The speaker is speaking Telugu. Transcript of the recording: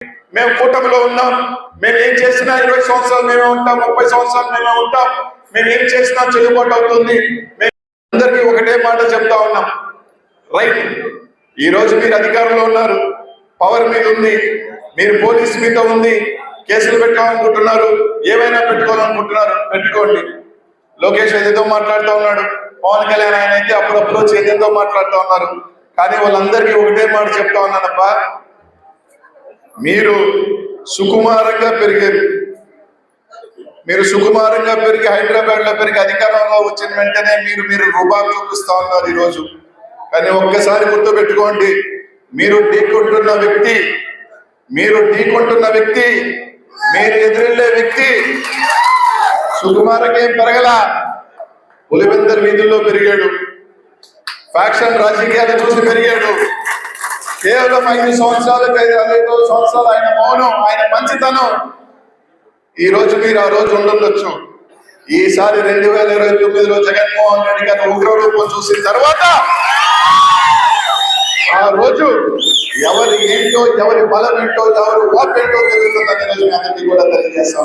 మేము కూటమిలో ఉన్నాం, మేము ఏం చేసినా 20 సంవత్సరాలు మేమే ఉంటాం, 30 సంవత్సరాలు మేమే ఉంటాం, మేము ఏం చేసినా చెల్లుబాటు అవుతుంది. మేము అందరికీ ఒకటే మాట చెప్తా ఉన్నాం, రైట్. ఈ రోజు మీరు అధికారంలో ఉన్నారు, పవర్ మీద ఉంది, మీరు పోలీసు మీద ఉంది, కేసులు పెట్టుకోవాలనుకుంటున్నారు, ఏమైనా పెట్టుకోవాలనుకుంటున్నారు, పెట్టుకోండి. లోకేష్ ఏదేదో మాట్లాడుతూ ఉన్నాడు, పవన్ కళ్యాణ్ ఆయన అయితే అప్పుడప్పుడు ఏదేదో మాట్లాడుతూ ఉన్నారు. కానీ వాళ్ళందరికీ ఒకటే మాట చెప్తా ఉన్నానబ్బా, మీరు సుకుమారంగా పెరిగారు, మీరు సుకుమారంగా పెరిగి హైదరాబాద్ లో పెరిగి అధికారంలో వచ్చిన వెంటనే మీరు రూపాయలు చూపిస్తా ఉన్నారు ఈరోజు. కానీ ఒక్కసారి గుర్తుపెట్టుకోండి, మీరు ఢీకొంటున్న వ్యక్తి, మీరు ఎదురెళ్లే వ్యక్తి సుకుమారకేం పెరగల, పులివెందర్ వీధుల్లో పెరిగాడు, ఫ్యాక్షన్ రాజకీయాలు చూసి పెరిగాడు. కేవలం 5 సంవత్సరాలు ఆయన మౌనం, ఆయన మంచితనం ఈ రోజు మీరు ఆ రోజు ఉండొచ్చు. ఈసారి 2029లో జగన్మోహన్ రెడ్డి గారి ఉగ్రరూపం చూసిన తర్వాత ఆ రోజు ఎవరి ఏంటో, ఎవరి బలం ఏంటో, ఎవరు వాపేంటో తెలుస్తుందని రోజు అందరికీ కూడా తెలియజేస్తాం.